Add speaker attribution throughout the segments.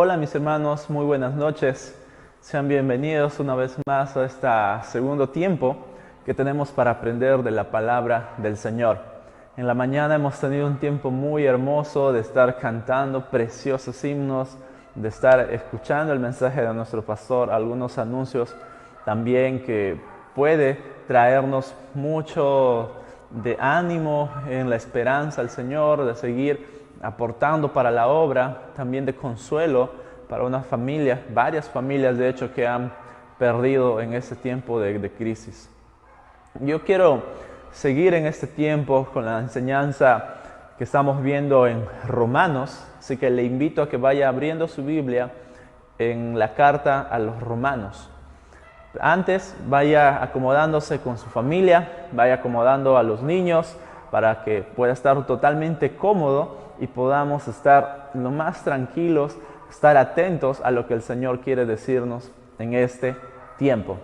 Speaker 1: Hola mis hermanos, muy buenas noches. Sean bienvenidos una vez más a este segundo tiempo que tenemos para aprender de la palabra del Señor. En la mañana hemos tenido un tiempo muy hermoso de estar cantando preciosos himnos, de estar escuchando el mensaje de nuestro pastor, algunos anuncios también que puede traernos mucho de ánimo en la esperanza al Señor, de seguir aportando para la obra, también de consuelo para una familia, varias familias de hecho que han perdido en este tiempo de crisis. Yo quiero seguir en este tiempo con la enseñanza que estamos viendo en Romanos, así que le invito a que vaya abriendo su Biblia en la carta a los Romanos. Antes vaya acomodándose con su familia, vaya acomodando a los niños para que pueda estar totalmente cómodo y podamos estar lo más tranquilos, estar atentos a lo que el Señor quiere decirnos en este tiempo.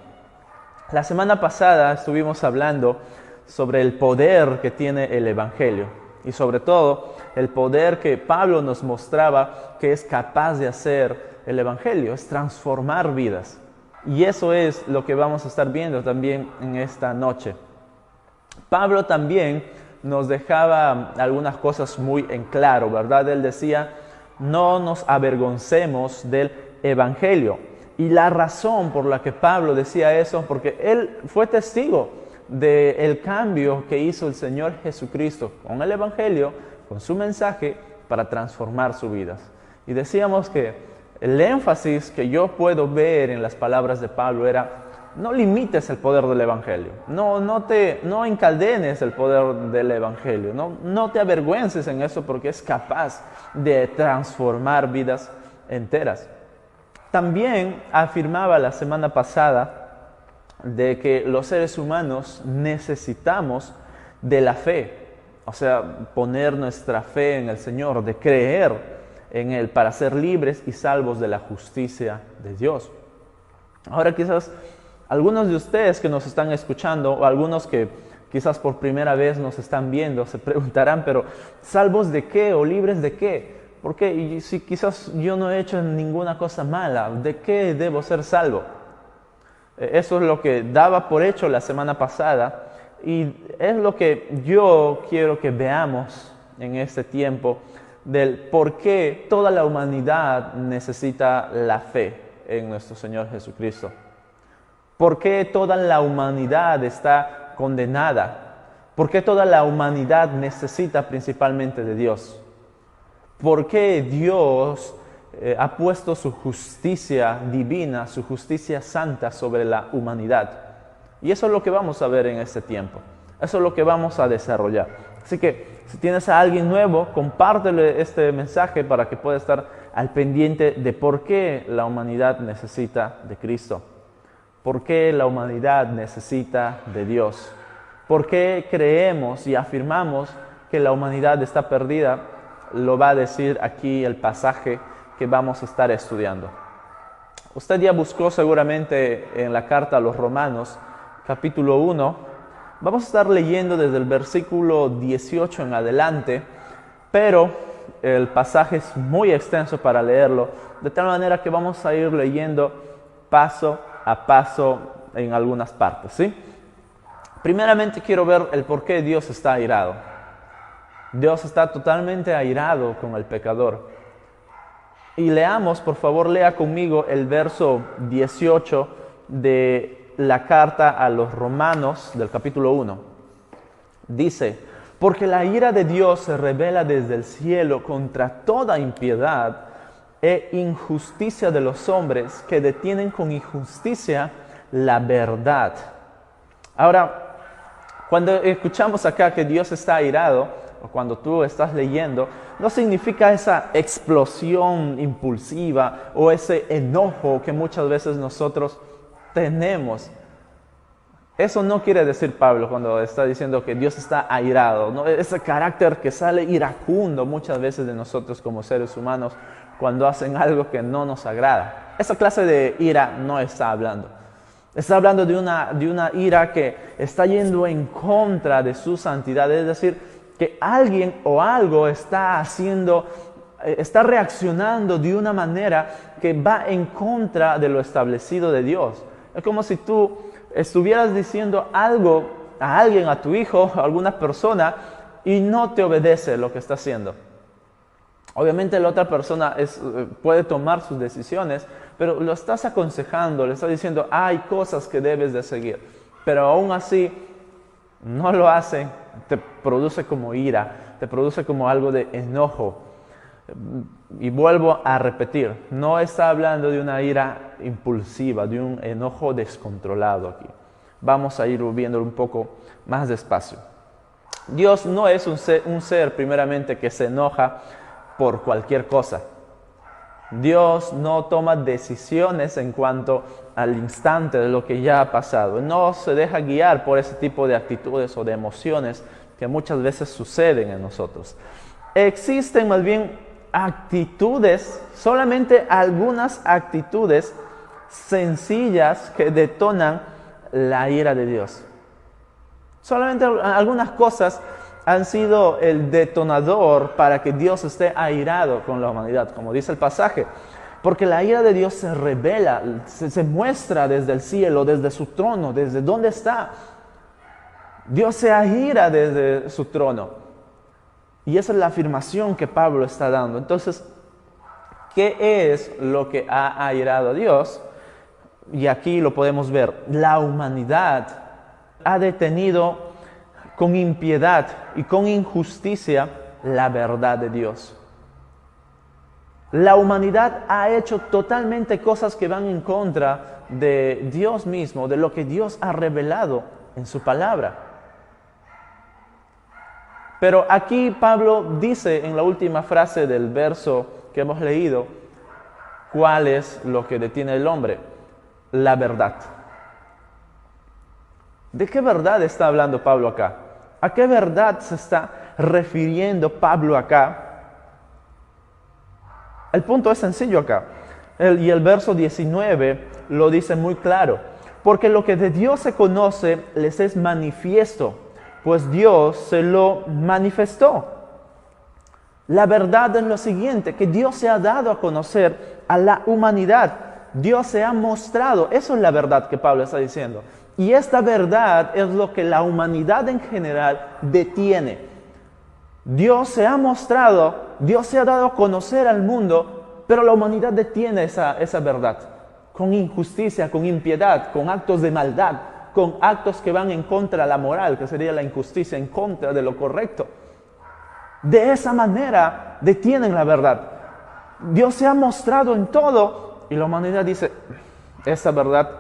Speaker 1: La semana pasada estuvimos hablando sobre el poder que tiene el Evangelio y sobre todo el poder que Pablo nos mostraba que es capaz de hacer el Evangelio, es transformar vidas. Y eso es lo que vamos a estar viendo también en esta noche. Pablo también nos dejaba algunas cosas muy en claro, ¿verdad? Él decía, no nos avergoncemos del Evangelio. Y la razón por la que Pablo decía eso, porque él fue testigo del cambio que hizo el Señor Jesucristo con el Evangelio, con su mensaje, para transformar sus vidas. Y decíamos que el énfasis que yo puedo ver en las palabras de Pablo era, no limites el poder del Evangelio, no encadenes el poder del Evangelio, no te avergüences en eso porque es capaz de transformar vidas enteras. También afirmaba la semana pasada de que los seres humanos necesitamos de la fe, o sea, poner nuestra fe en el Señor, de creer en Él para ser libres y salvos de la justicia de Dios. Ahora quizás algunos de ustedes que nos están escuchando o algunos que quizás por primera vez nos están viendo se preguntarán, pero ¿salvos de qué o libres de qué? ¿Por qué? Y si quizás yo no he hecho ninguna cosa mala, ¿de qué debo ser salvo? Eso es lo que daba por hecho la semana pasada y es lo que yo quiero que veamos en este tiempo del por qué toda la humanidad necesita la fe en nuestro Señor Jesucristo. ¿Por qué toda la humanidad está condenada? ¿Por qué toda la humanidad necesita principalmente de Dios? ¿Por qué Dios ha puesto su justicia divina, su justicia santa sobre la humanidad? Y eso es lo que vamos a ver en este tiempo. Eso es lo que vamos a desarrollar. Así que si tienes a alguien nuevo, compártele este mensaje para que pueda estar al pendiente de por qué la humanidad necesita de Cristo. ¿Por qué la humanidad necesita de Dios? ¿Por qué creemos y afirmamos que la humanidad está perdida? Lo va a decir aquí el pasaje que vamos a estar estudiando. Usted ya buscó seguramente en la carta a los Romanos, capítulo 1. Vamos a estar leyendo desde el versículo 18 en adelante, pero el pasaje es muy extenso para leerlo, de tal manera que vamos a ir leyendo paso a paso en algunas partes, ¿sí? Primeramente quiero ver el por qué Dios está airado. Dios está totalmente airado con el pecador. Y leamos, por favor, lea conmigo el verso 18 de la carta a los Romanos del capítulo 1. Dice, porque la ira de Dios se revela desde el cielo contra toda impiedad e injusticia de los hombres que detienen con injusticia la verdad. Ahora, cuando escuchamos acá que Dios está airado, o cuando tú estás leyendo, no significa esa explosión impulsiva o ese enojo que muchas veces nosotros tenemos. Eso no quiere decir Pablo cuando está diciendo que Dios está airado, ¿no? Ese carácter que sale iracundo muchas veces de nosotros como seres humanos cuando hacen algo que no nos agrada. Esa clase de ira no está hablando. Está hablando de una ira que está yendo en contra de su santidad, es decir, que alguien o algo está haciendo está reaccionando de una manera que va en contra de lo establecido de Dios. Es como si tú estuvieras diciendo algo a alguien, a tu hijo, a alguna persona, y no te obedece lo que está haciendo. Obviamente la otra persona puede tomar sus decisiones, pero lo estás aconsejando, le estás diciendo, hay cosas que debes de seguir. Pero aún así, no lo hace, te produce como ira, te produce como algo de enojo. Y vuelvo a repetir, no está hablando de una ira impulsiva, de un enojo descontrolado aquí. Vamos a ir viéndolo un poco más despacio. Dios no es un ser primeramente que se enoja por cualquier cosa. Dios no toma decisiones en cuanto al instante de lo que ya ha pasado. No se deja guiar por ese tipo de actitudes o de emociones que muchas veces suceden en nosotros. Existen más bien actitudes, solamente algunas actitudes sencillas que detonan la ira de Dios. Solamente algunas cosas han sido el detonador para que Dios esté airado con la humanidad, como dice el pasaje. Porque la ira de Dios se revela, se muestra desde el cielo, desde su trono, desde dónde está. Dios se aira desde su trono. Y esa es la afirmación que Pablo está dando. Entonces, ¿qué es lo que ha airado a Dios? Y aquí lo podemos ver. La humanidad ha detenido con impiedad y con injusticia la verdad de Dios. La humanidad ha hecho totalmente cosas que van en contra de Dios mismo, de lo que Dios ha revelado en su palabra. Pero aquí Pablo dice en la última frase del verso que hemos leído, ¿cuál es lo que detiene al hombre? La verdad. ¿De qué verdad está hablando Pablo acá? ¿A qué verdad se está refiriendo Pablo acá? El punto es sencillo acá. Y el verso 19 lo dice muy claro. Porque lo que de Dios se conoce les es manifiesto, pues Dios se lo manifestó. La verdad es lo siguiente, que Dios se ha dado a conocer a la humanidad. Dios se ha mostrado. Eso es la verdad que Pablo está diciendo. Y esta verdad es lo que la humanidad en general detiene. Dios se ha mostrado, Dios se ha dado a conocer al mundo, pero la humanidad detiene esa verdad. Con injusticia, con impiedad, con actos de maldad, con actos que van en contra de la moral, que sería la injusticia, en contra de lo correcto. De esa manera detienen la verdad. Dios se ha mostrado en todo y la humanidad dice, esa verdad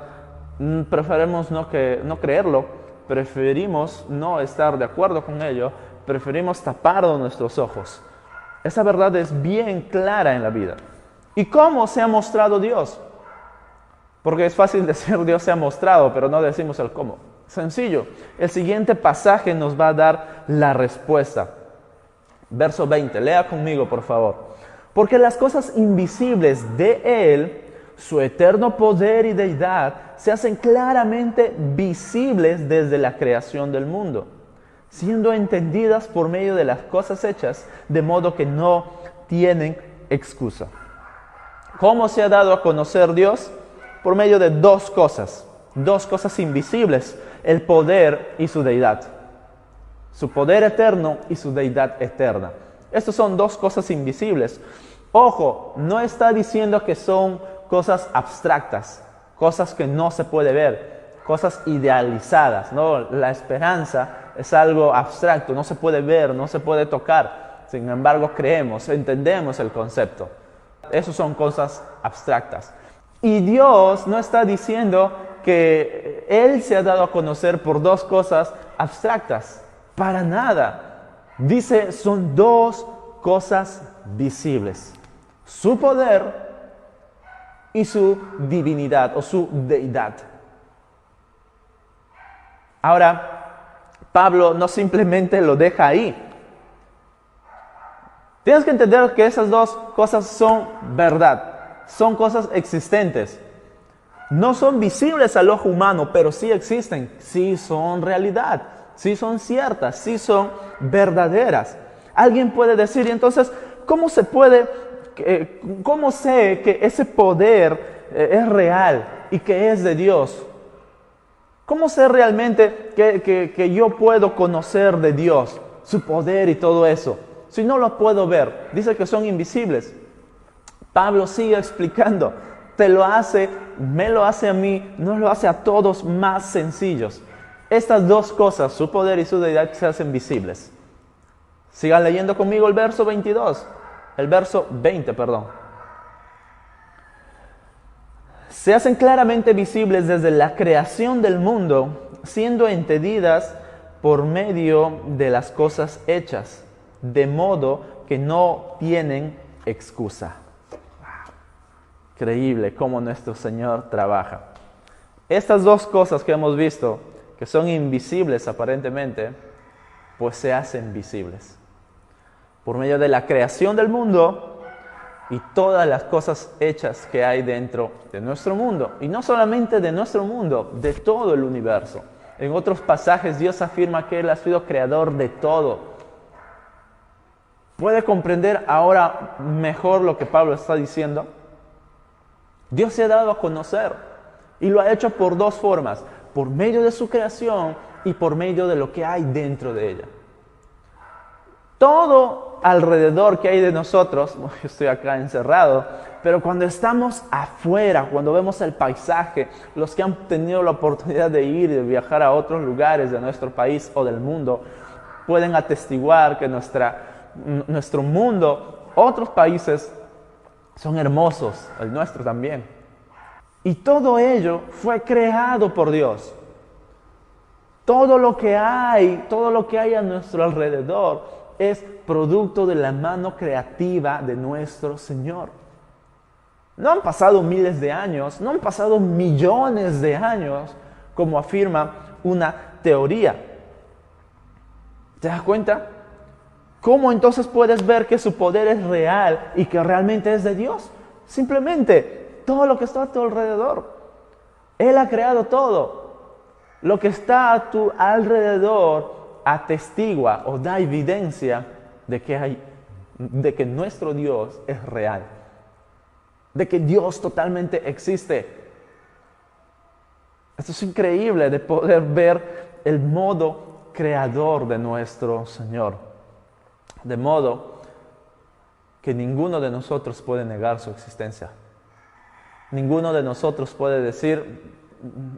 Speaker 1: preferimos no creerlo, preferimos no estar de acuerdo con ello, preferimos tapar nuestros ojos. Esa verdad es bien clara en la vida. ¿Y cómo se ha mostrado Dios? Porque es fácil decir Dios se ha mostrado, pero no decimos el cómo. Sencillo. El siguiente pasaje nos va a dar la respuesta. Verso 20. Lea conmigo, por favor. Porque las cosas invisibles de Él, su eterno poder y deidad, se hacen claramente visibles desde la creación del mundo, siendo entendidas por medio de las cosas hechas, de modo que no tienen excusa. ¿Cómo se ha dado a conocer Dios? Por medio de dos cosas invisibles, el poder y su deidad. Su poder eterno y su deidad eterna. Estas son dos cosas invisibles. Ojo, no está diciendo que son cosas abstractas, cosas que no se puede ver, cosas idealizadas, ¿no? La esperanza es algo abstracto, no se puede ver, no se puede tocar. Sin embargo, creemos, entendemos el concepto. Esas son cosas abstractas. Y Dios no está diciendo que Él se ha dado a conocer por dos cosas abstractas. Para nada. Dice, son dos cosas visibles. Su poder y su divinidad o su deidad. Ahora, Pablo no simplemente lo deja ahí. Tienes que entender que esas dos cosas son verdad. Son cosas existentes. No son visibles al ojo humano, pero sí existen. Sí son realidad. Sí son ciertas. Sí son verdaderas. Alguien puede decir, y entonces, ¿cómo se puede ¿Cómo sé que ese poder es real y que es de Dios? ¿Cómo sé realmente que yo puedo conocer de Dios, su poder y todo eso? Si no lo puedo ver, dice que son invisibles. Pablo sigue explicando, me lo hace a mí, no lo hace a todos más sencillos. Estas dos cosas, su poder y su deidad, se hacen visibles. Sigan leyendo conmigo el verso 20, perdón. Se hacen claramente visibles desde la creación del mundo, siendo entendidas por medio de las cosas hechas, de modo que no tienen excusa. Increíble cómo nuestro Señor trabaja. Estas dos cosas que hemos visto, que son invisibles aparentemente, pues se hacen visibles. Por medio de la creación del mundo y todas las cosas hechas que hay dentro de nuestro mundo. Y no solamente de nuestro mundo, de todo el universo. En otros pasajes Dios afirma que Él ha sido creador de todo. ¿Puede comprender ahora mejor lo que Pablo está diciendo? Dios se ha dado a conocer y lo ha hecho por dos formas, por medio de su creación y por medio de lo que hay dentro de ella. Todo alrededor que hay de nosotros, yo estoy acá encerrado, pero cuando estamos afuera, cuando vemos el paisaje, los que han tenido la oportunidad de ir y de viajar a otros lugares de nuestro país o del mundo, pueden atestiguar que nuestro mundo, otros países, son hermosos, el nuestro también. Y todo ello fue creado por Dios. Todo lo que hay a nuestro alrededor es producto de la mano creativa de nuestro Señor. No han pasado miles de años, no han pasado millones de años, como afirma una teoría. ¿Te das cuenta? ¿Cómo entonces puedes ver que su poder es real y que realmente es de Dios? Simplemente todo lo que está a tu alrededor. Él ha creado todo. Lo que está a tu alrededor atestigua o da evidencia de que nuestro Dios es real. De que Dios totalmente existe. Esto es increíble de poder ver el modo creador de nuestro Señor. De modo que ninguno de nosotros puede negar su existencia. Ninguno de nosotros puede decir,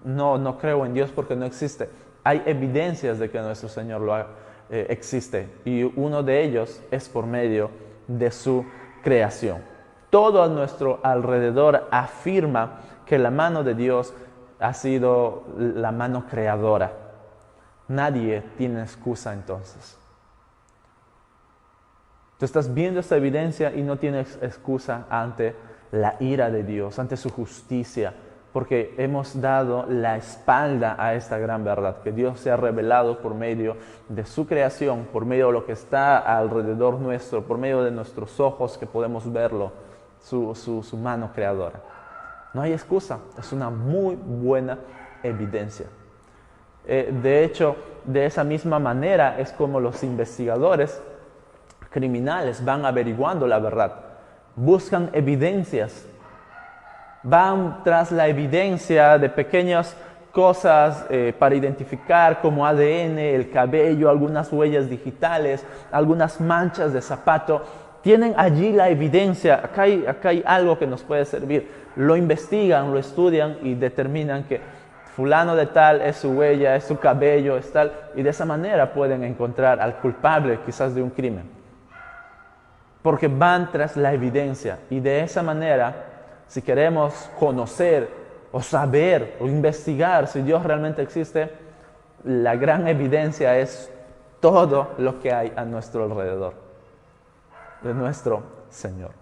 Speaker 1: no creo en Dios porque no existe. Hay evidencias de que nuestro Señor existe y uno de ellos es por medio de su creación. Todo a nuestro alrededor afirma que la mano de Dios ha sido la mano creadora. Nadie tiene excusa entonces. Tú estás viendo esta evidencia y no tienes excusa ante la ira de Dios, ante su justicia, porque hemos dado la espalda a esta gran verdad, que Dios se ha revelado por medio de su creación, por medio de lo que está alrededor nuestro, por medio de nuestros ojos que podemos verlo, su mano creadora. No hay excusa, es una muy buena evidencia. De hecho, de esa misma manera es como los investigadores criminales van averiguando la verdad, buscan evidencias, van tras la evidencia de pequeñas cosas para identificar como ADN, el cabello, algunas huellas digitales, algunas manchas de zapato. Tienen allí la evidencia, acá hay algo que nos puede servir. Lo investigan, lo estudian y determinan que fulano de tal es su huella, es su cabello, es tal. Y de esa manera pueden encontrar al culpable quizás de un crimen. Porque van tras la evidencia y de esa manera, si queremos conocer o saber o investigar si Dios realmente existe, la gran evidencia es todo lo que hay a nuestro alrededor, de nuestro Señor.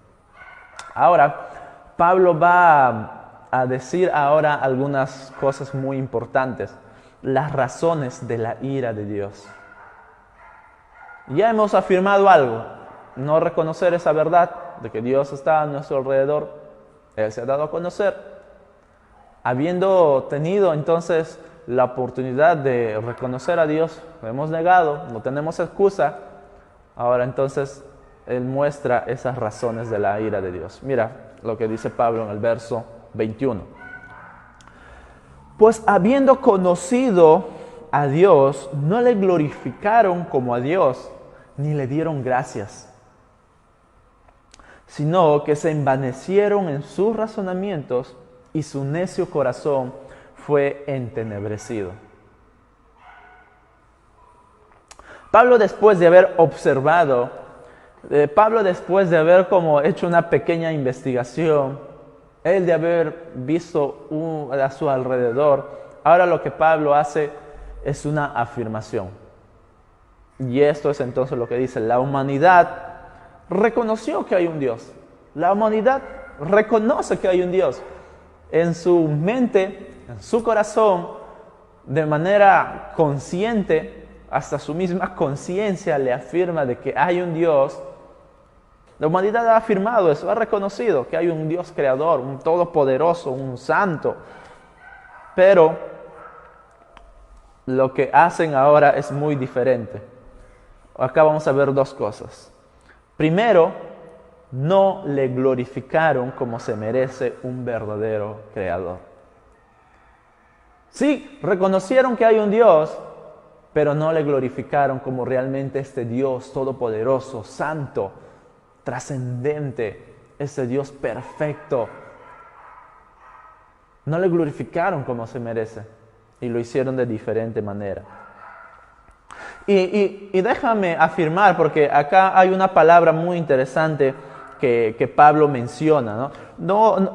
Speaker 1: Ahora, Pablo va a decir ahora algunas cosas muy importantes, las razones de la ira de Dios. Ya hemos afirmado algo, no reconocer esa verdad de que Dios está a nuestro alrededor. Él se ha dado a conocer. Habiendo tenido entonces la oportunidad de reconocer a Dios, lo hemos negado, no tenemos excusa. Ahora entonces él muestra esas razones de la ira de Dios. Mira lo que dice Pablo en el verso 21. Pues habiendo conocido a Dios, no le glorificaron como a Dios, ni le dieron gracias, sino que se envanecieron en sus razonamientos y su necio corazón fue entenebrecido. Pablo, después de haber observado, después de haber como hecho una pequeña investigación, él de haber visto a su alrededor, ahora lo que Pablo hace es una afirmación. Y esto es entonces lo que dice: la humanidad reconoció que hay un Dios. La humanidad reconoce que hay un Dios. En su mente, en su corazón, de manera consciente, hasta su misma conciencia le afirma de que hay un Dios. La humanidad ha afirmado eso, ha reconocido que hay un Dios creador, un todopoderoso, un santo. Pero lo que hacen ahora es muy diferente. Acá vamos a ver dos cosas. Primero, no le glorificaron como se merece un verdadero creador. Sí, reconocieron que hay un Dios, pero no le glorificaron como realmente este Dios todopoderoso, santo, trascendente, ese Dios perfecto. No le glorificaron como se merece y lo hicieron de diferente manera. Y déjame afirmar, porque acá hay una palabra muy interesante que Pablo menciona, ¿no?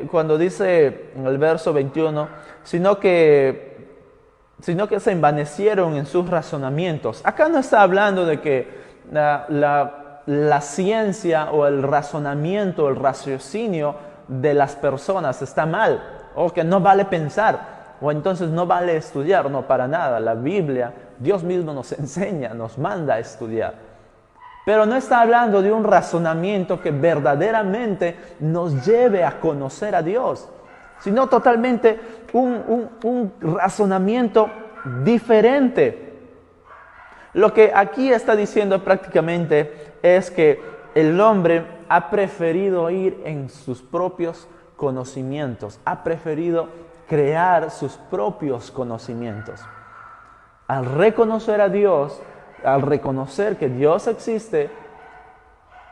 Speaker 1: Cuando dice en el verso 21, sino que se envanecieron en sus razonamientos. Acá no está hablando de que la ciencia o el razonamiento, el raciocinio de las personas está mal, o que no vale pensar, o entonces no vale estudiar. No, para nada. La Biblia, Dios mismo nos enseña, nos manda a estudiar. Pero no está hablando de un razonamiento que verdaderamente nos lleve a conocer a Dios, sino totalmente un razonamiento diferente. Lo que aquí está diciendo prácticamente es que el hombre ha preferido ir en sus propios conocimientos, ha preferido crear sus propios conocimientos. Al reconocer a Dios, al reconocer que Dios existe,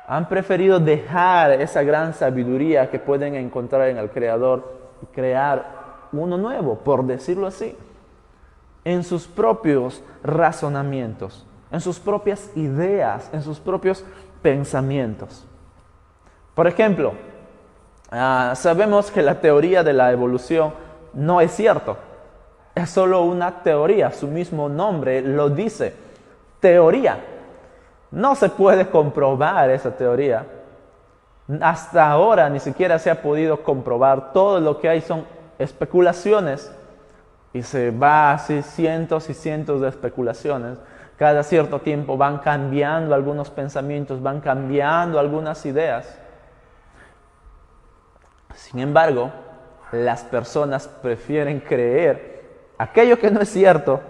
Speaker 1: han preferido dejar esa gran sabiduría que pueden encontrar en el Creador y crear uno nuevo, por decirlo así, en sus propios razonamientos, en sus propias ideas, en sus propios pensamientos. Por ejemplo, sabemos que la teoría de la evolución no es cierto. Es solo una teoría, su mismo nombre lo dice, teoría. No se puede comprobar esa teoría. Hasta ahora ni siquiera se ha podido comprobar. Todo lo que hay son especulaciones y se va así cientos y cientos de especulaciones. Cada cierto tiempo van cambiando algunos pensamientos, van cambiando algunas ideas. Sin embargo, las personas prefieren creer aquello que no es cierto,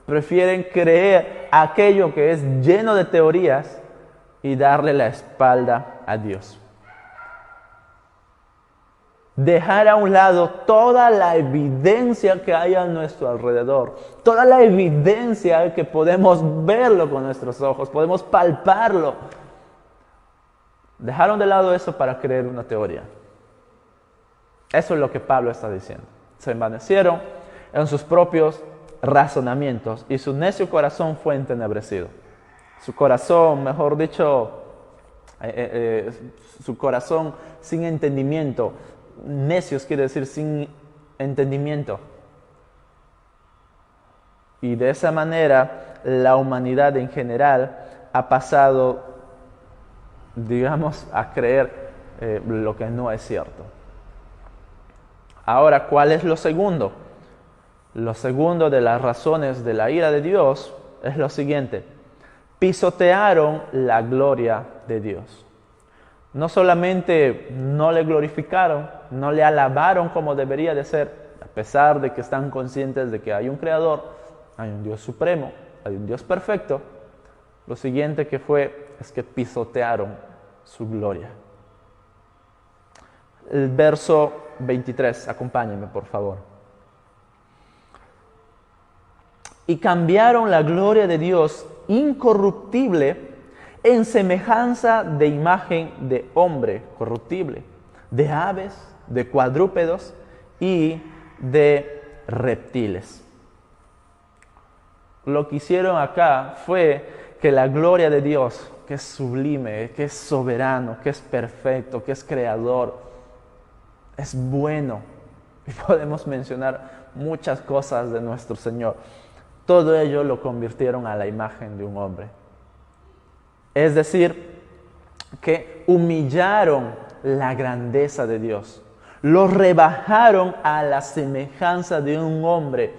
Speaker 1: prefieren creer aquello que es lleno de teorías y darle la espalda a Dios. Dejar a un lado toda la evidencia que hay a nuestro alrededor, toda la evidencia que podemos verlo con nuestros ojos, podemos palparlo. Dejaron de lado eso para creer una teoría. Eso es lo que Pablo está diciendo. Se envanecieron en sus propios razonamientos y su necio corazón fue entenebrecido. Su corazón, mejor dicho, su corazón sin entendimiento. Necios quiere decir sin entendimiento. Y de esa manera la humanidad en general ha pasado, digamos, a creer lo que no es cierto. Ahora, ¿cuál es lo segundo? Lo segundo de las razones de la ira de Dios es lo siguiente: pisotearon la gloria de Dios. No solamente no le glorificaron, no le alabaron como debería de ser, a pesar de que están conscientes de que hay un Creador, hay un Dios supremo, hay un Dios perfecto. Lo siguiente que fue es que pisotearon su gloria. El verso 23, acompáñenme por favor. Y cambiaron la gloria de Dios incorruptible en semejanza de imagen de hombre corruptible, de aves, de cuadrúpedos y de reptiles. Lo que hicieron acá fue que la gloria de Dios, que es sublime, que es soberano, que es perfecto, que es creador, es bueno. Y podemos mencionar muchas cosas de nuestro Señor. Todo ello lo convirtieron a la imagen de un hombre. Es decir, que humillaron la grandeza de Dios. Lo rebajaron a la semejanza de un hombre.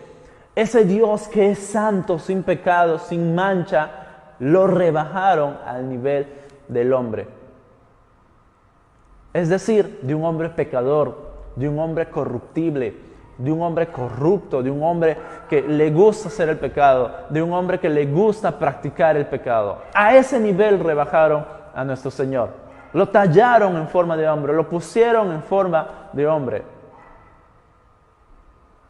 Speaker 1: Ese Dios que es santo, sin pecado, sin mancha, lo rebajaron al nivel del hombre. Es decir, de un hombre pecador, de un hombre corruptible, de un hombre corrupto, de un hombre que le gusta hacer el pecado, de un hombre que le gusta practicar el pecado. A ese nivel rebajaron a nuestro Señor. Lo tallaron en forma de hombre, lo pusieron en forma de hombre.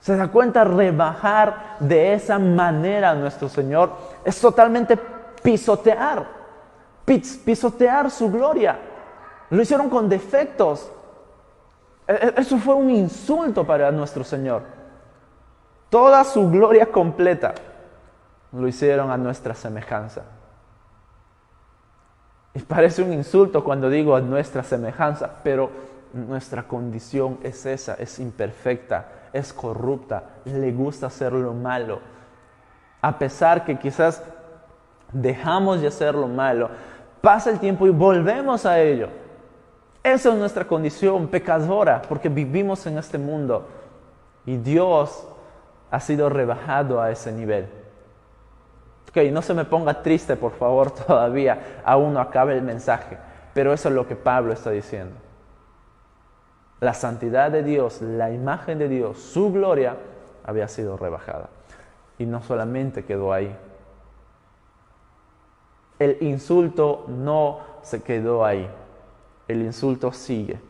Speaker 1: ¿Se da cuenta? Rebajar de esa manera a nuestro Señor es totalmente pisotear su gloria. Lo hicieron con defectos. Eso fue un insulto para nuestro Señor. Toda su gloria completa lo hicieron a nuestra semejanza. Y parece un insulto cuando digo a nuestra semejanza, pero nuestra condición es esa, es imperfecta, es corrupta, le gusta hacer lo malo. A pesar que quizás dejamos de hacer lo malo, pasa el tiempo y volvemos a ello. Esa es nuestra condición pecadora, porque vivimos en este mundo y Dios ha sido rebajado a ese nivel. Ok, no se me ponga triste, por favor, todavía, aún no acabe el mensaje, pero eso es lo que Pablo está diciendo. La santidad de Dios, la imagen de Dios, su gloria había sido rebajada. Y no solamente quedó ahí. El insulto no se quedó ahí. El insulto sigue.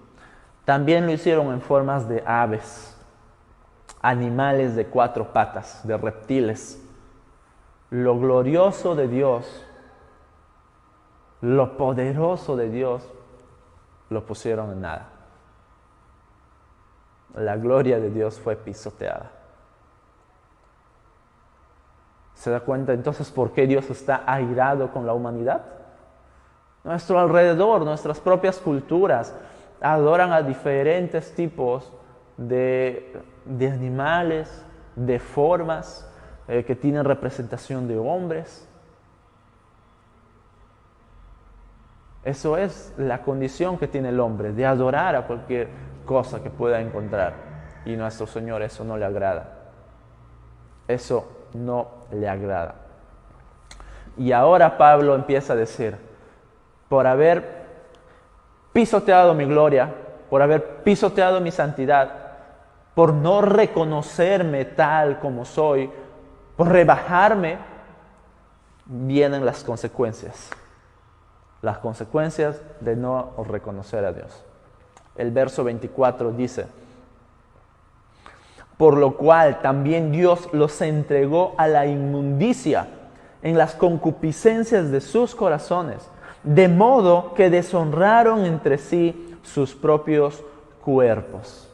Speaker 1: También lo hicieron en formas de aves, animales de 4 patas, de reptiles. Lo glorioso de Dios, lo poderoso de Dios, lo pusieron en nada. La gloria de Dios fue pisoteada. ¿Se da cuenta entonces por qué Dios está airado con la humanidad? Nuestro alrededor, nuestras propias culturas, adoran a diferentes tipos de animales, de formas que tienen representación de hombres. Eso es la condición que tiene el hombre, de adorar a cualquier cosa que pueda encontrar. Y nuestro Señor eso no le agrada. Eso no le agrada. Y ahora Pablo empieza a decir, por haber pisoteado mi gloria, por haber pisoteado mi santidad, por no reconocerme tal como soy, por rebajarme, vienen las consecuencias. Las consecuencias de no reconocer a Dios. El verso 24 dice, por lo cual también Dios los entregó a la inmundicia en las concupiscencias de sus corazones, de modo que deshonraron entre sí sus propios cuerpos.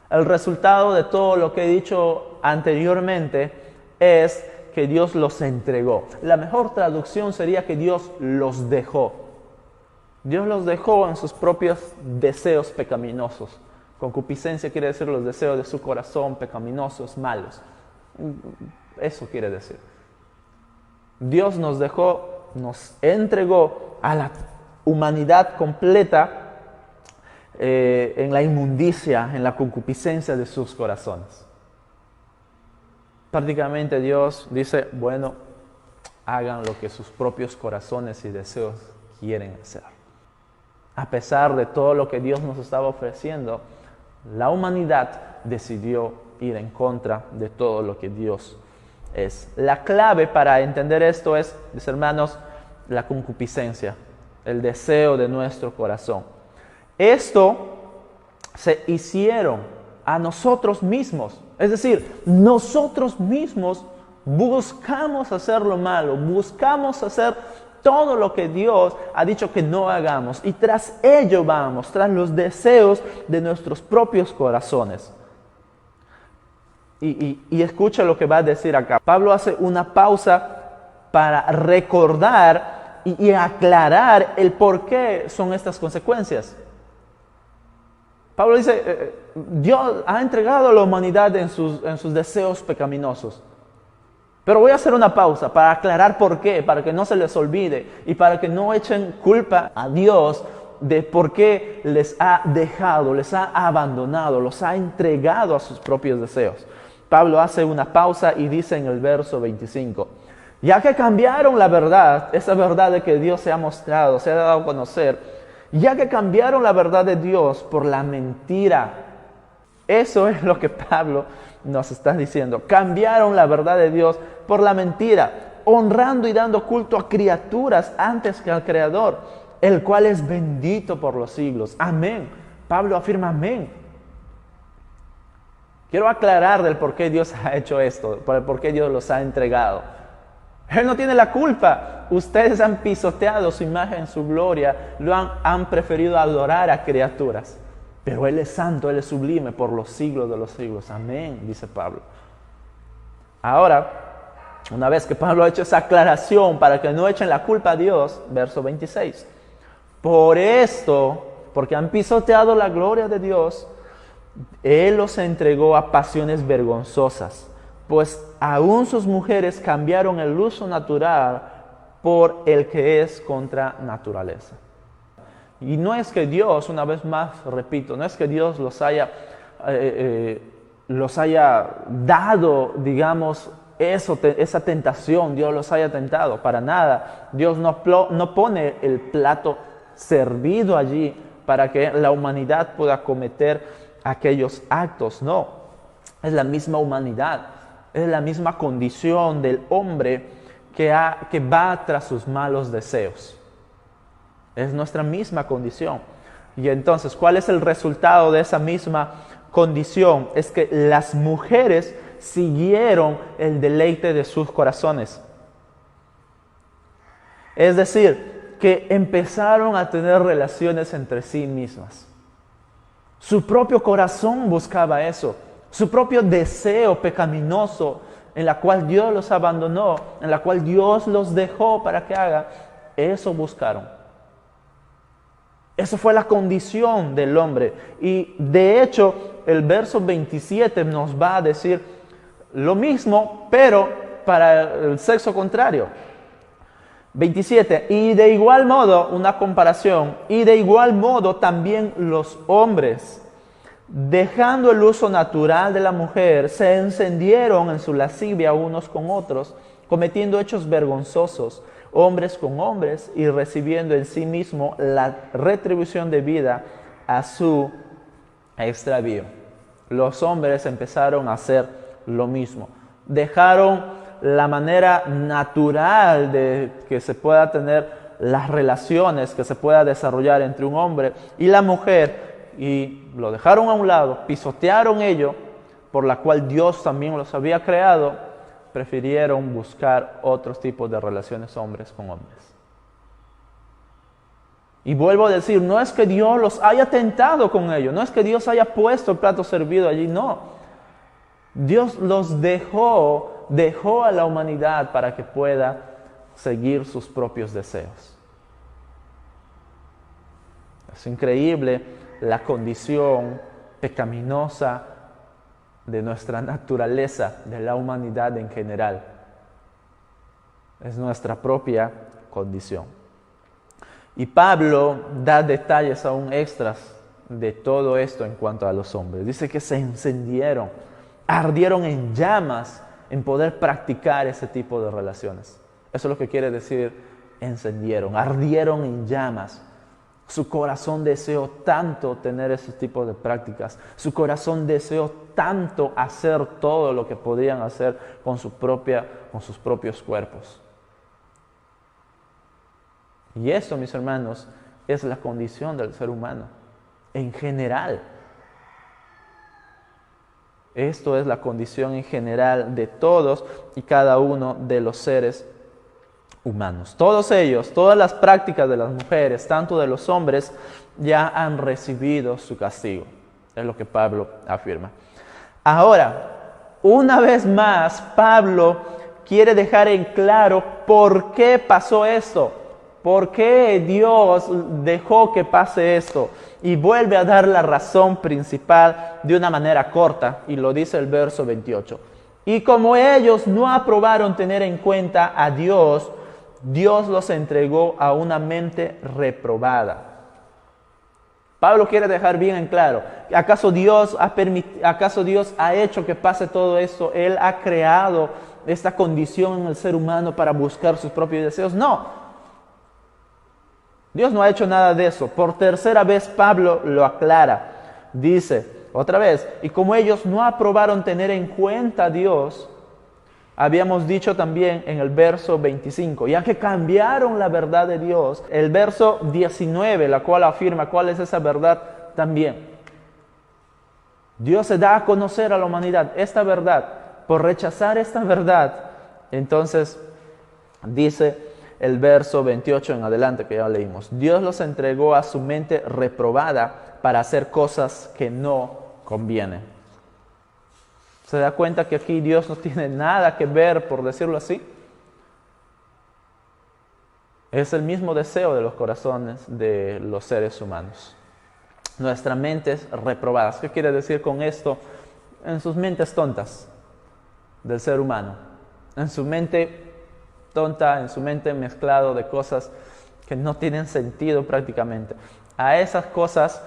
Speaker 1: El resultado de todo lo que he dicho anteriormente es que Dios los entregó. La mejor traducción sería que Dios los dejó. Dios los dejó en sus propios deseos pecaminosos. Concupiscencia quiere decir los deseos de su corazón pecaminosos, malos. Eso quiere decir. Dios nos dejó, nos entregó a la humanidad completa en la inmundicia, en la concupiscencia de sus corazones. Prácticamente Dios dice, bueno, hagan lo que sus propios corazones y deseos quieren hacer. A pesar de todo lo que Dios nos estaba ofreciendo, la humanidad decidió ir en contra de todo lo que Dios es. La clave para entender esto es, mis hermanos, la concupiscencia, el deseo de nuestro corazón. Esto se hicieron a nosotros mismos. Es decir, nosotros mismos buscamos hacer lo malo, buscamos hacer todo lo que Dios ha dicho que no hagamos. Y tras ello vamos, tras los deseos de nuestros propios corazones. Y escucha lo que va a decir acá. Pablo hace una pausa para recordar y aclarar el por qué son estas consecuencias. Pablo dice, Dios ha entregado a la humanidad en sus deseos pecaminosos. Pero voy a hacer una pausa para aclarar por qué, para que no se les olvide y para que no echen culpa a Dios de por qué les ha dejado, les ha abandonado, los ha entregado a sus propios deseos. Pablo hace una pausa y dice en el verso 25, ya que cambiaron la verdad, esa verdad de que Dios se ha mostrado, se ha dado a conocer, ya que cambiaron la verdad de Dios por la mentira. Eso es lo que Pablo nos está diciendo. Cambiaron la verdad de Dios por la mentira, honrando y dando culto a criaturas antes que al Creador, el cual es bendito por los siglos. Amén. Pablo afirma amén. Quiero aclarar del por qué Dios ha hecho esto, por qué Dios los ha entregado. Él no tiene la culpa. Ustedes han pisoteado su imagen, su gloria, han preferido adorar a criaturas. Pero Él es santo, Él es sublime por los siglos de los siglos. Amén, dice Pablo. Ahora, una vez que Pablo ha hecho esa aclaración para que no echen la culpa a Dios, verso 26. Por esto, porque han pisoteado la gloria de Dios, Él los entregó a pasiones vergonzosas, pues aún sus mujeres cambiaron el uso natural por el que es contra naturaleza. Y no es que Dios, una vez más, repito, no es que Dios los haya dado, digamos, esa tentación, Dios los haya tentado, para nada. Dios no pone el plato servido allí para que la humanidad pueda cometer aquellos actos, no. Es la misma humanidad, es la misma condición del hombre que va tras sus malos deseos. Es nuestra misma condición. Y entonces, ¿cuál es el resultado de esa misma condición? Es que las mujeres siguieron el deleite de sus corazones. Es decir, que empezaron a tener relaciones entre sí mismas. Su propio corazón buscaba eso. Su propio deseo pecaminoso en la cual Dios los abandonó, en la cual Dios los dejó para que haga, eso buscaron. Esa fue la condición del hombre. Y de hecho, el verso 27 nos va a decir lo mismo, pero para el sexo contrario. 27. Y de igual modo, una comparación, y de igual modo también los hombres, dejando el uso natural de la mujer, se encendieron en su lascivia unos con otros, cometiendo hechos vergonzosos, hombres con hombres, y recibiendo en sí mismo la retribución debida a su extravío. Los hombres empezaron a hacer lo mismo. Dejaron la manera natural de que se pueda tener las relaciones, que se pueda desarrollar entre un hombre y la mujer, y lo dejaron a un lado, pisotearon ello, por la cual Dios también los había creado. Prefirieron buscar otros tipos de relaciones hombres con hombres. Y vuelvo a decir, no es que Dios los haya tentado con ello, no es que Dios haya puesto el plato servido allí, no. Dios los dejó a la humanidad para que pueda seguir sus propios deseos. Es increíble la condición pecaminosa de nuestra naturaleza, de la humanidad en general. Es nuestra propia condición. Y Pablo da detalles aún extras de todo esto en cuanto a los hombres. Dice que se encendieron, ardieron en llamas en poder practicar ese tipo de relaciones. Eso es lo que quiere decir encendieron, ardieron en llamas. Su corazón deseó tanto tener ese tipo de prácticas. Su corazón deseó tanto hacer todo lo que podían hacer con sus propios cuerpos. Y esto, mis hermanos, es la condición del ser humano, en general. Esto es la condición en general de todos y cada uno de los seres humanos. Todos ellos, todas las prácticas de las mujeres, tanto de los hombres, ya han recibido su castigo. Es lo que Pablo afirma. Ahora, una vez más, Pablo quiere dejar en claro por qué pasó esto. ¿Por qué Dios dejó que pase esto? Y vuelve a dar la razón principal de una manera corta, y lo dice el verso 28. Y como ellos no aprobaron tener en cuenta a Dios, Dios los entregó a una mente reprobada. Pablo quiere dejar bien en claro, ¿acaso Dios ha hecho que pase todo esto? ¿Él ha creado esta condición en el ser humano para buscar sus propios deseos? No. Dios no ha hecho nada de eso. Por tercera vez Pablo lo aclara. Dice, otra vez, y como ellos no aprobaron tener en cuenta a Dios, habíamos dicho también en el verso 25, ya que cambiaron la verdad de Dios, el verso 19, la cual afirma cuál es esa verdad también. Dios se da a conocer a la humanidad esta verdad. Por rechazar esta verdad, entonces dice el verso 28 en adelante que ya leímos, Dios los entregó a su mente reprobada para hacer cosas que no convienen. ¿Se da cuenta que aquí Dios no tiene nada que ver, por decirlo así? Es el mismo deseo de los corazones de los seres humanos. Nuestras mentes reprobadas. ¿Qué quiere decir con esto? En sus mentes tontas del ser humano. En su mente tonta, en su mente mezclado de cosas que no tienen sentido prácticamente. A esas cosas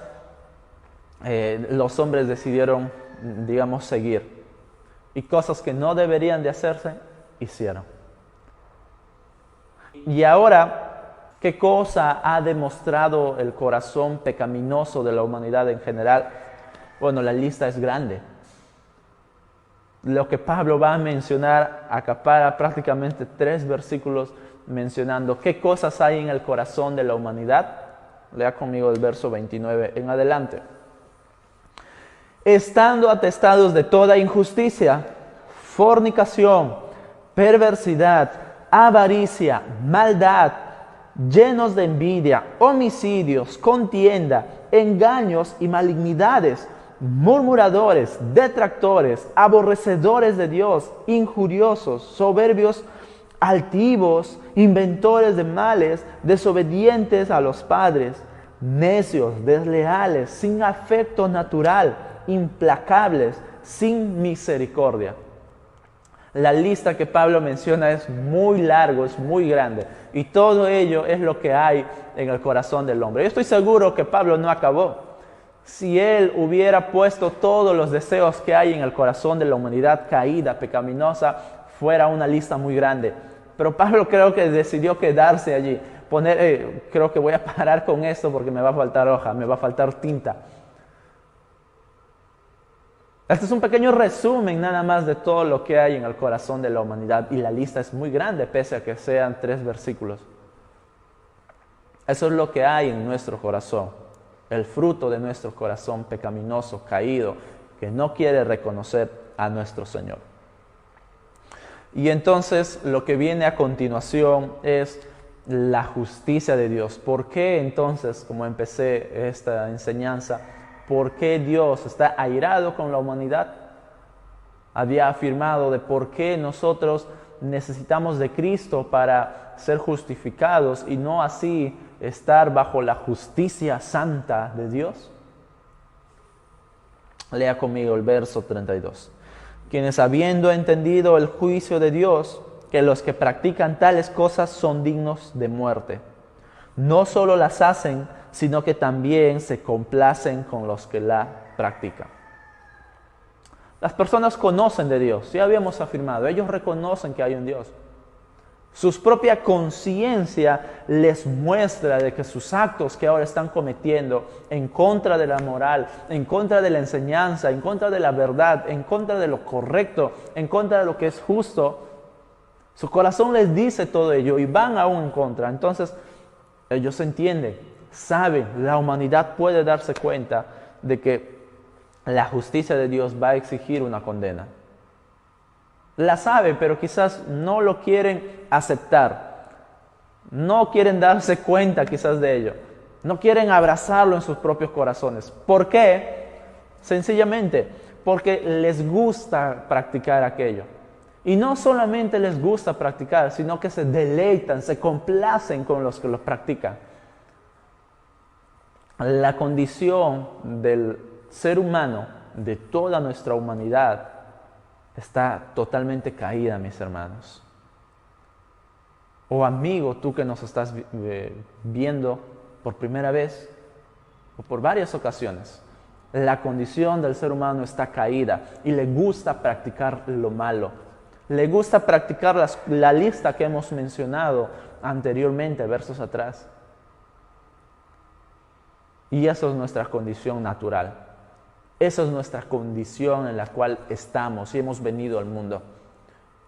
Speaker 1: los hombres decidieron, digamos, seguir. Y cosas que no deberían de hacerse, hicieron. Y ahora, ¿qué cosa ha demostrado el corazón pecaminoso de la humanidad en general? Bueno, la lista es grande. Lo que Pablo va a mencionar acapara prácticamente 3 versículos mencionando qué cosas hay en el corazón de la humanidad. Lea conmigo el verso 29 en adelante. Estando atestados de toda injusticia, fornicación, perversidad, avaricia, maldad, llenos de envidia, homicidios, contienda, engaños y malignidades, murmuradores, detractores, aborrecedores de Dios, injuriosos, soberbios, altivos, inventores de males, desobedientes a los padres, necios, desleales, sin afecto natural, implacables, sin misericordia. La lista que Pablo menciona es muy largo, es muy grande, y todo ello es lo que hay en el corazón del hombre. Yo estoy seguro que Pablo no acabó. Si él hubiera puesto todos los deseos que hay en el corazón de la humanidad caída, pecaminosa, fuera una lista muy grande. Pero Pablo creo que decidió quedarse allí. Creo que voy a parar con esto porque me va a faltar hoja, me va a faltar tinta. Este es un pequeño resumen nada más de todo lo que hay en el corazón de la humanidad. Y la lista es muy grande, pese a que sean 3 versículos. Eso es lo que hay en nuestro corazón. El fruto de nuestro corazón pecaminoso, caído, que no quiere reconocer a nuestro Señor. Y entonces lo que viene a continuación es la justicia de Dios. ¿Por qué entonces, como empecé esta enseñanza, por qué Dios está airado con la humanidad? Había afirmado de por qué nosotros necesitamos de Cristo para ser justificados y no así estar bajo la justicia santa de Dios. Lea conmigo el verso 32. Quienes habiendo entendido el juicio de Dios, que los que practican tales cosas son dignos de muerte, no solo las hacen, sino que también se complacen con los que la practican. Las personas conocen de Dios, ya habíamos afirmado, ellos reconocen que hay un Dios. Su propia conciencia les muestra de que sus actos que ahora están cometiendo en contra de la moral, en contra de la enseñanza, en contra de la verdad, en contra de lo correcto, en contra de lo que es justo, su corazón les dice todo ello y van aún en contra. Entonces, Ellos entienden, saben, la humanidad puede darse cuenta de que la justicia de Dios va a exigir una condena. La saben, pero quizás no lo quieren aceptar. No quieren darse cuenta quizás de ello. No quieren abrazarlo en sus propios corazones. ¿Por qué? Sencillamente, porque les gusta practicar aquello. Y no solamente les gusta practicar, sino que se deleitan, se complacen con los que los practican. La condición del ser humano, de toda nuestra humanidad, está totalmente caída, mis hermanos. O amigo, tú que nos estás viendo por primera vez o por varias ocasiones, la condición del ser humano está caída y le gusta practicar lo malo. Le gusta practicar la lista que hemos mencionado anteriormente, versos atrás. Y eso es nuestra condición natural. Esa es nuestra condición en la cual estamos y hemos venido al mundo.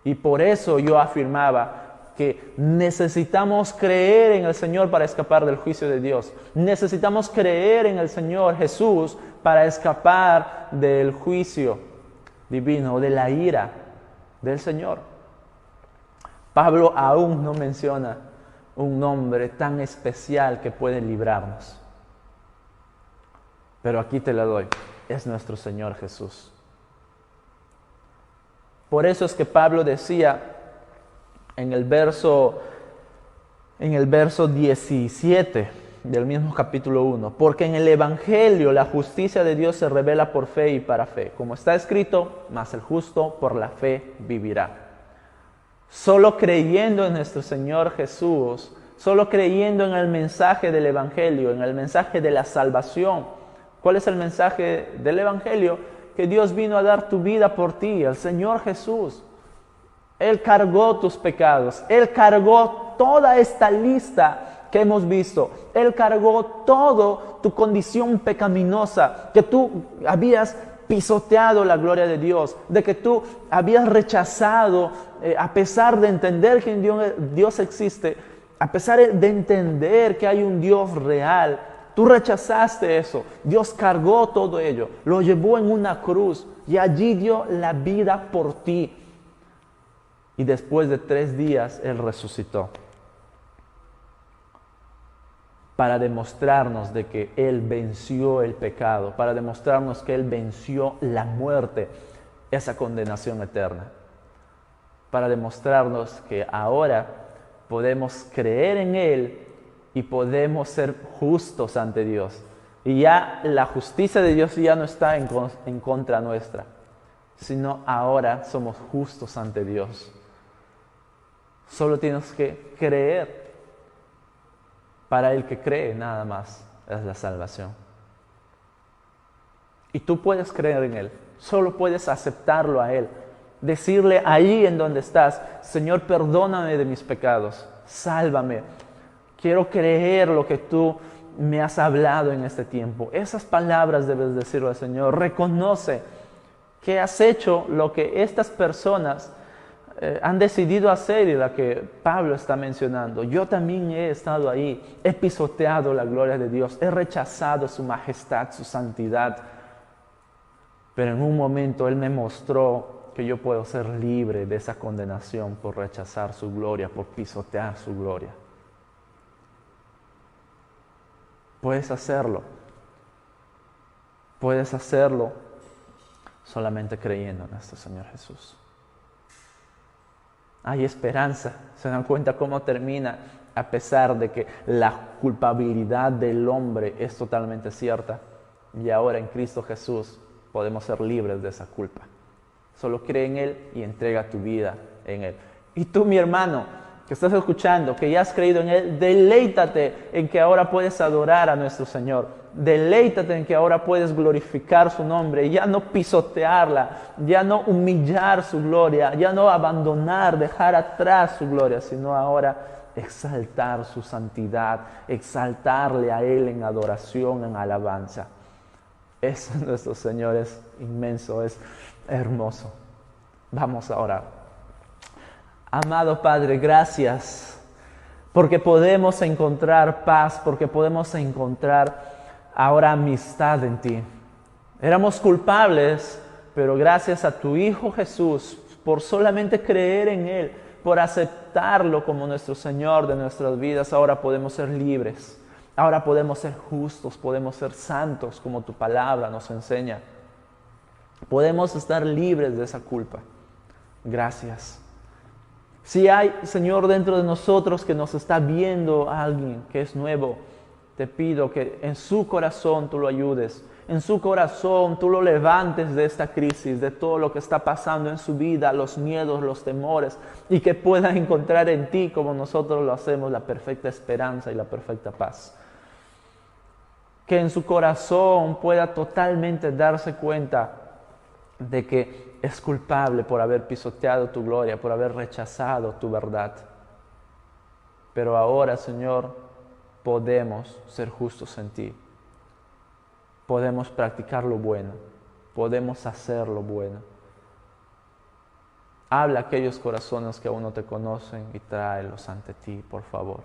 Speaker 1: Y por eso yo afirmaba que necesitamos creer en el Señor para escapar del juicio de Dios. Necesitamos creer en el Señor Jesús para escapar del juicio divino, de la ira del Señor. Pablo aún no menciona un nombre tan especial que puede librarnos. Pero aquí te la doy. Es nuestro Señor Jesús. Por eso es que Pablo decía en el verso 17 del mismo capítulo 1, porque en el Evangelio la justicia de Dios se revela por fe y para fe. Como está escrito, mas el justo por la fe vivirá. Solo creyendo en nuestro Señor Jesús, solo creyendo en el mensaje del Evangelio, en el mensaje de la salvación. ¿Cuál es el mensaje del Evangelio? Que Dios vino a dar tu vida por ti, el Señor Jesús. Él cargó tus pecados, Él cargó toda esta lista que hemos visto. Él cargó toda tu condición pecaminosa, que tú habías pisoteado la gloria de Dios, de que tú habías rechazado, a pesar de entender que Dios existe, a pesar de entender que hay un Dios real. Tú rechazaste eso. Dios cargó todo ello, lo llevó en una cruz y allí dio la vida por ti. Y después de 3 días Él resucitó para demostrarnos de que Él venció el pecado, para demostrarnos que Él venció la muerte, esa condenación eterna, para demostrarnos que ahora podemos creer en Él y podemos ser justos ante Dios. Y ya la justicia de Dios ya no está en contra nuestra, sino ahora somos justos ante Dios. Solo tienes que creer. Para el que cree, nada más es la salvación. Y tú puedes creer en Él. Solo puedes aceptarlo a Él. Decirle ahí en donde estás: Señor, perdóname de mis pecados. Sálvame. Quiero creer lo que tú me has hablado en este tiempo. Esas palabras debes decirle al Señor. Reconoce que has hecho lo que estas personas han decidido hacer y la que Pablo está mencionando. Yo también he estado ahí, he pisoteado la gloria de Dios, he rechazado su majestad, su santidad. Pero en un momento Él me mostró que yo puedo ser libre de esa condenación por rechazar su gloria, por pisotear su gloria. Puedes hacerlo. Puedes hacerlo solamente creyendo en nuestro Señor Jesús. Hay esperanza. ¿Se dan cuenta cómo termina? A pesar de que la culpabilidad del hombre es totalmente cierta. Y ahora en Cristo Jesús podemos ser libres de esa culpa. Solo cree en Él y entrega tu vida en Él. Y tú, mi hermano, que estás escuchando, que ya has creído en Él, deleítate en que ahora puedes adorar a nuestro Señor. Deleítate en que ahora puedes glorificar su nombre, ya no pisotearla, ya no humillar su gloria, ya no abandonar, dejar atrás su gloria, sino ahora exaltar su santidad, exaltarle a Él en adoración, en alabanza. Eso nuestro Señor es inmenso, es hermoso. Vamos a orar. Amado Padre, gracias porque podemos encontrar paz, porque podemos encontrar ahora amistad en ti. Éramos culpables, pero gracias a tu Hijo Jesús, por solamente creer en Él, por aceptarlo como nuestro Señor de nuestras vidas, ahora podemos ser libres. Ahora podemos ser justos, podemos ser santos, como tu palabra nos enseña. Podemos estar libres de esa culpa. Gracias. Si hay, Señor, dentro de nosotros que nos está viendo alguien que es nuevo, te pido que en su corazón tú lo ayudes. En su corazón tú lo levantes de esta crisis, de todo lo que está pasando en su vida, los miedos, los temores, y que pueda encontrar en ti, como nosotros lo hacemos, la perfecta esperanza y la perfecta paz. Que en su corazón pueda totalmente darse cuenta de que es culpable por haber pisoteado tu gloria, por haber rechazado tu verdad. Pero ahora, Señor, podemos ser justos en ti. Podemos practicar lo bueno. Podemos hacer lo bueno. Habla a aquellos corazones que aún no te conocen y tráelos ante ti, por favor.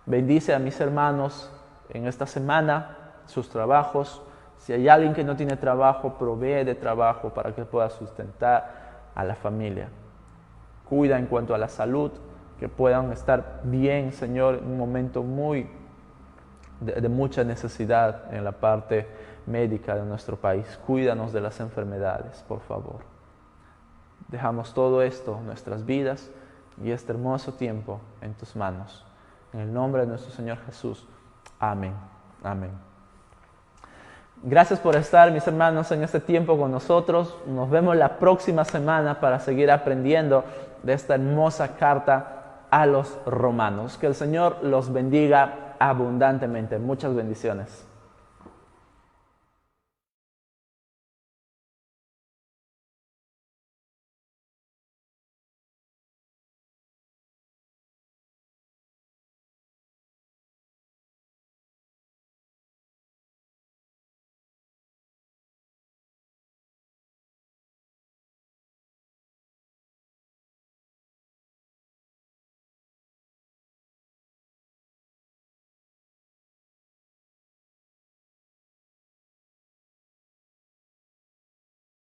Speaker 1: Bendice a mis hermanos en esta semana, sus trabajos. Si hay alguien que no tiene trabajo, provee de trabajo para que pueda sustentar a la familia. Cuida en cuanto a la salud, que puedan estar bien, Señor, en un momento de mucha necesidad en la parte médica de nuestro país. Cuídanos de las enfermedades, por favor. Dejamos todo esto, nuestras vidas y este hermoso tiempo en tus manos. En el nombre de nuestro Señor Jesús. Amén. Amén. Gracias por estar, mis hermanos, en este tiempo con nosotros. Nos vemos la próxima semana para seguir aprendiendo de esta hermosa carta a los romanos. Que el Señor los bendiga abundantemente. Muchas bendiciones.